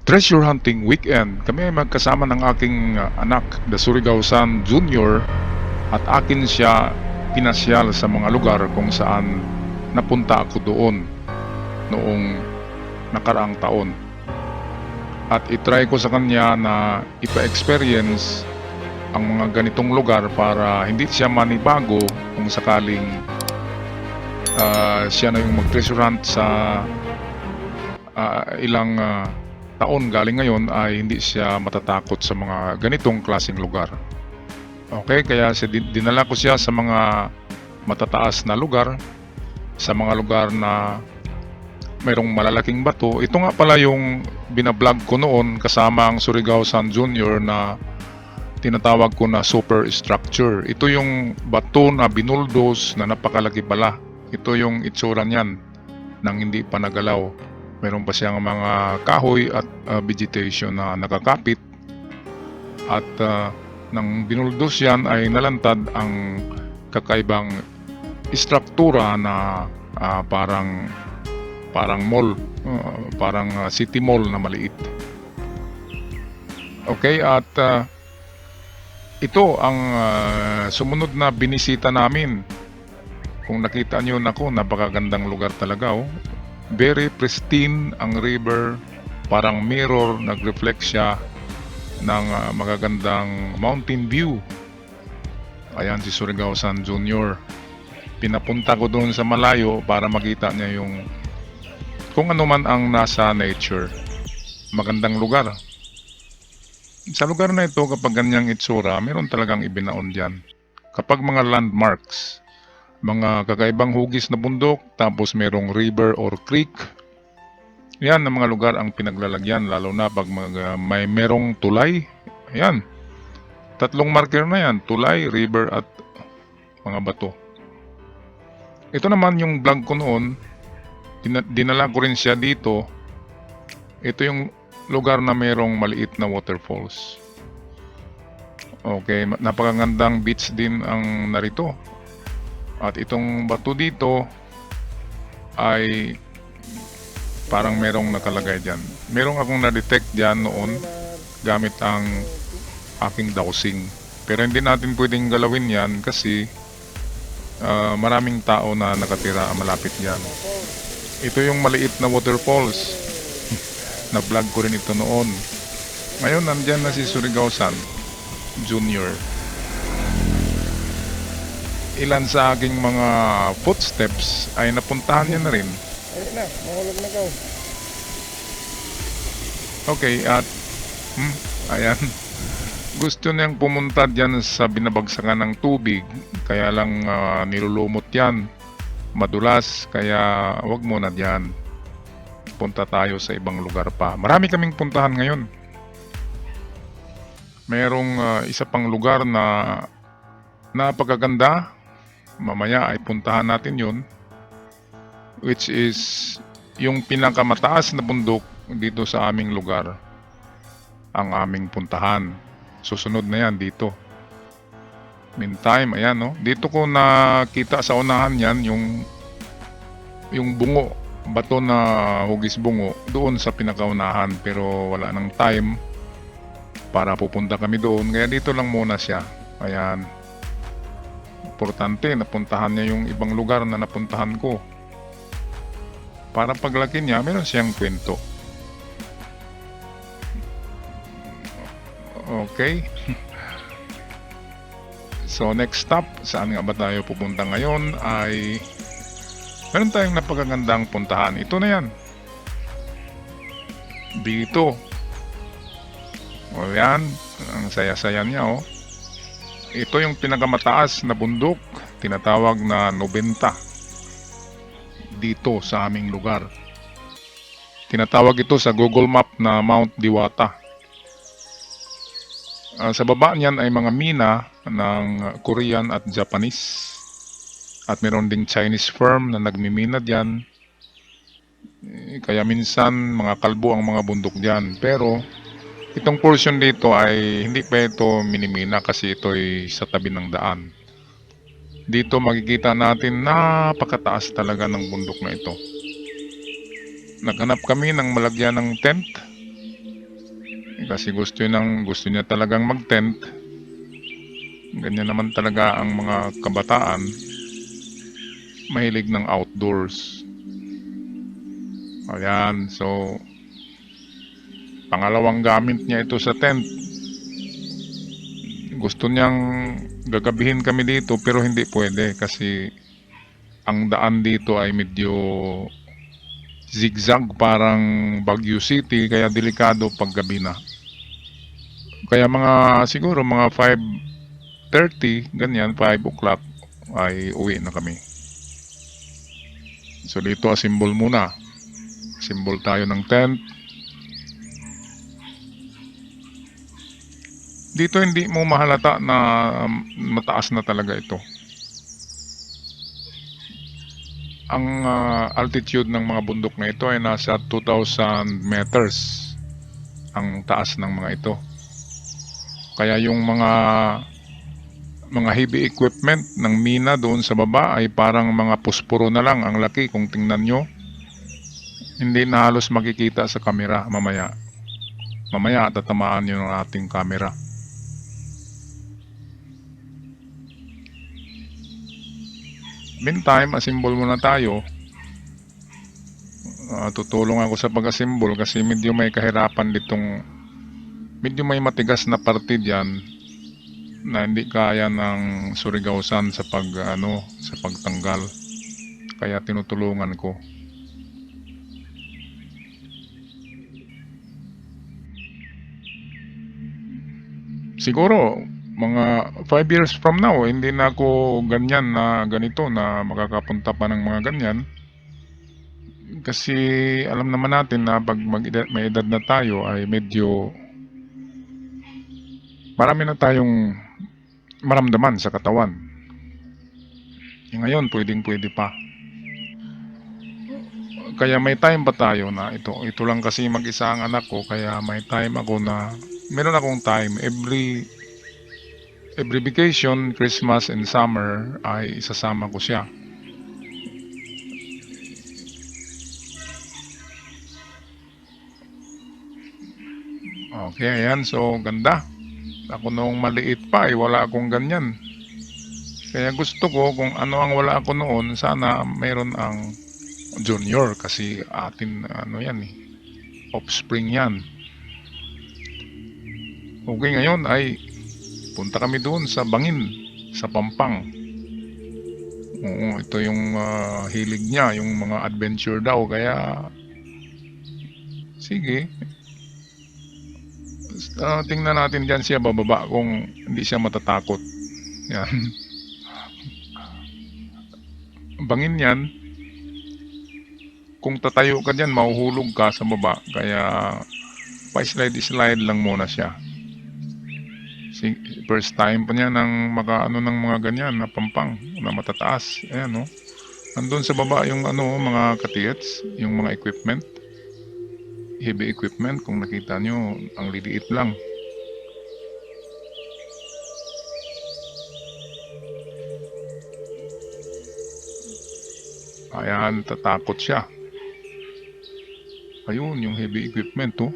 treasure hunting weekend. Kami ay magkasama ng aking anak, the Surigao-san Jr. At akin siya pinasyal sa mga lugar kung saan napunta ako doon noong nakaraang taon. At itry ko sa kanya na ipa-experience ang mga ganitong lugar para hindi siya manibago kung sakaling siya na yung mag-treasure hunt sa ilang taon galing ngayon ay hindi siya matatakot sa mga ganitong klaseng lugar. Okay, kaya dinala ko siya sa mga matataas na lugar, sa mga lugar na mayroong malalaking bato. Ito nga pala yung binablog ko noon kasama ang Surigao-san Jr. na tinatawag ko na super structure. Ito yung bato na binuldos na napakalaki pala. Ito yung itsura niyan nang hindi pa nagalaw. Meron pa siyang mga kahoy at vegetation na nakakapit. At nang binuldos yan ay nalantad ang kakaibang istruktura na parang mall, parang city mall na maliit. Okay, at ito ang sumunod na binisita namin. Kung nakita nyo, nako, napakagandang lugar talaga, oh. Very pristine ang river, parang mirror, nag-reflect siya ng magagandang mountain view. Ayan si Surigao-san Jr. Pinapunta ko doon sa malayo para makita niya yung kung ano man ang nasa nature. Magandang lugar. Sa lugar na ito, kapag ganyang itsura, meron talagang ibinaon dyan. Kapag mga landmarks, mga kakaibang hugis na bundok, tapos merong river or creek, yan ang mga lugar ang pinaglalagyan, lalo na pag may merong tulay. Ayan, tatlong marker na yan, tulay, river at mga bato. Ito naman yung vlog ko noon, dinala ko rin siya dito. Ito yung lugar na merong maliit na waterfalls. Okay, napakagandang beach din ang narito. At itong bato dito ay parang merong nakalagay dyan. Merong akong na-detect dyan noon gamit ang aking dowsing. Pero hindi natin pwedeng galawin yan kasi maraming tao na nakatira malapit dyan. Ito yung maliit na waterfalls. Na-vlog ko rin ito noon. Ngayon nandyan na si Surigao-san Jr. Ilan sa aking mga footsteps ay napuntahan niya na rin. Ayun na, mahulog na ka. Okay, at ayan. Gusto niyang pumunta dyan sa binabagsakan ng tubig, kaya lang nilulumot yan. Madulas, kaya wag mo na dyan. Punta tayo sa ibang lugar pa. Marami kaming puntahan ngayon. Merong isa pang lugar na napakaganda. Mamaya ay puntahan natin yun, which is yung pinakamataas na bundok dito sa aming lugar ang aming puntahan. Susunod na yan dito. Meantime, ayan, no? Dito ko nakita sa unahan yan yung bungo, bato na hugis bungo doon sa pinakaunahan, pero wala nang time para pupunta kami doon, kaya dito lang muna siya. Ayan, importante napuntahan niya yung ibang lugar na napuntahan ko para paglaki niya meron siyang kwento. Okay. So next stop, saan nga ba tayo pupunta ngayon ay meron tayong napakagandang puntahan. Ito na yan, dito. O yan, ang saya-saya niya, oh. Ito yung pinakamataas na bundok, tinatawag na 90 dito sa aming lugar. Tinatawag ito sa Google Map na Mount Diwata. Sa baba niyan ay mga mina ng Korean at Japanese. At meron ding Chinese firm na nagmimina diyan. Kaya minsan mga kalbo ang mga bundok diyan. Pero itong portion dito ay hindi pa ito minimina kasi ito ay sa tabi ng daan. Dito makikita natin napakataas talaga ng bundok na ito. Naghanap kami ng malagyan ng tent Kasi gusto niya talagang mag-tent. Ganyan naman talaga ang mga kabataan. Mahilig ng outdoors. Ayan, so pangalawang gamit niya ito sa tent. Gusto niyang gagabihin kami dito pero hindi pwede kasi ang daan dito ay medyo zigzag parang Baguio City kaya delikado pag gabi na. Kaya siguro mga 5:30 ganyan, 5 o'clock ay uwi na kami. So dito asimbol muna. Simbol tayo ng tent. Dito hindi mo mahalata na mataas na talaga ito. Ang altitude ng mga bundok na ito ay nasa 2,000 meters ang taas ng mga ito. Kaya yung mga heavy equipment ng mina doon sa baba ay parang mga puspuro na lang ang laki kung tingnan nyo. Hindi na halos makikita sa camera mamaya. Mamaya tatamaan yun ng ating camera. Meantime, asimbol muna tayo. Tutulong ako sa pag-asimbol kasi medyo may kahirapan medyo may matigas na parte diyan na hindi kaya ng Surigao-san sa sa pagtanggal. Kaya tinutulungan ko. Siguro mga 5 years from now hindi na ako ganyan na ganito na makakapunta pa ng mga ganyan. Kasi alam naman natin na pag may edad na tayo ay medyo marami na tayong maramdaman sa katawan. Ngayon pwedeng-pwede pa. Kaya may time pa tayo na ito lang kasi mag-isa ang anak ko kaya may time ako na meron akong time every vacation, Christmas and summer ay isasama ko siya. Okay, ayan. So, ganda. Ako noong maliit pa ay wala akong ganyan. Kaya gusto ko kung ano ang wala ako noon, sana mayroon ang junior kasi atin yan offspring yan. Okay, ngayon ay punta kami doon sa Bangin, sa Pampang. Oo, ito yung hilig niya, yung mga adventure daw. Kaya, sige. Tingnan natin dyan siya bababa kung hindi siya matatakot. Yan. Bangin yan. Kung tatayo ka dyan, mahuhulog ka sa baba. Kaya, pa-slide-slide lang muna siya. First time pa niya ng ng mga ganyan na pampang na matataas. Ayan, no? Andun sa baba yung mga katiyets, yung mga equipment. Heavy equipment, kung nakita nyo, ang liliit lang. Ayan, tatakot siya. Ayun, yung heavy equipment, oh.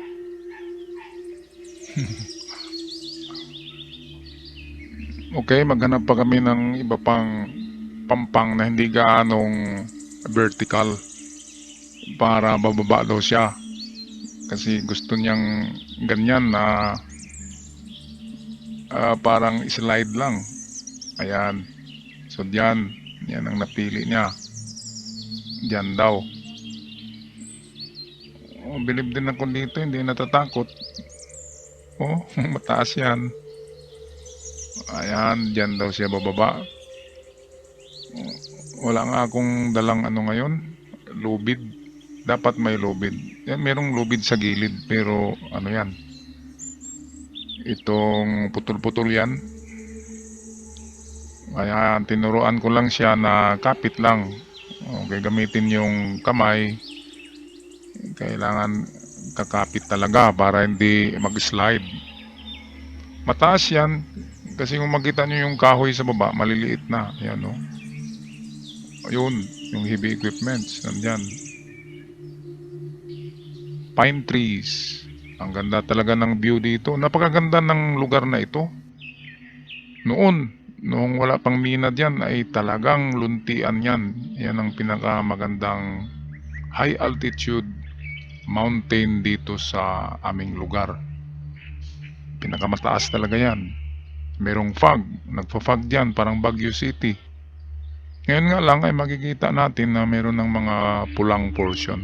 Okay, maghanap pa kami ng iba pang pampang na hindi gaanong vertical para bababa daw siya. Kasi gusto niyang ganyan na parang slide lang. Ayan. So, yan ang napili niya. Diyan daw. Oh, bilib din ako dito, hindi natatakot. Oh, mataas yan. Ayan, diyan daw siya bababa. Wala nga akong dalang ngayon, lubid. Dapat may lubid. Yan, merong lubid sa gilid, pero yan. Itong putol-putol yan. Kaya tinuruan ko lang siya na kapit lang. Okay, gamitin yung kamay. Kailangan kakapit talaga para hindi mag-slide. Mataas yan. Kasi kung makita nyo yung kahoy sa baba, maliliit na. Yan, no? Ayun, yung heavy equipments. Nandyan. Pine trees. Ang ganda talaga ng view dito. Napakaganda ng lugar na ito. Noong wala pang mina dyan ay talagang luntian yan. Yan ang pinakamagandang high altitude mountain dito sa aming lugar. Pinakamataas talaga yan. Merong fog. Nagpa-fog dyan parang Baguio City. Ngayon nga lang ay makikita natin na meron ng mga pulang portion.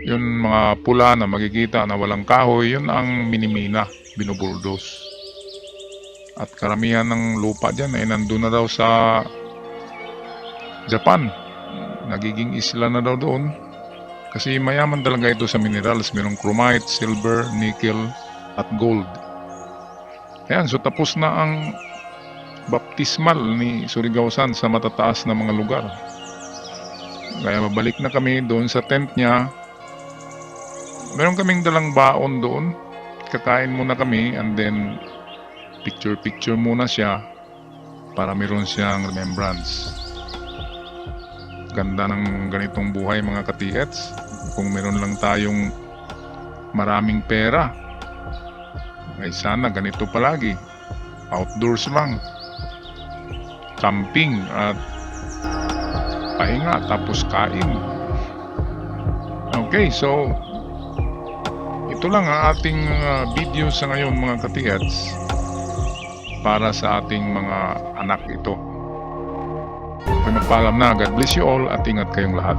Yun mga pula na makikita na walang kahoy, yun ang minimina, binubuldos. At karamihan ng lupa dyan ay nandun na daw sa Japan. Nagiging isla na daw doon. Kasi mayaman talaga ito sa minerals. Merong chromite, silver, nickel, at gold. Ayan, so tapos na ang baptismal ni Surigao-san sa matataas na mga lugar. Kaya mabalik na kami doon sa tent niya. Meron kaming dalang baon doon. Kakain muna kami and then picture muna siya para meron siyang remembrance. Ganda ng ganitong buhay mga ka-TX. Kung meron lang tayong maraming pera, ay sana ganito palagi. Outdoors lang. Camping at pahinga tapos kain. Okay, so ito lang ang ating video sa ngayon mga ka-TX para sa ating mga anak ito. Okay, magpaalam na. God bless you all at ingat kayong lahat.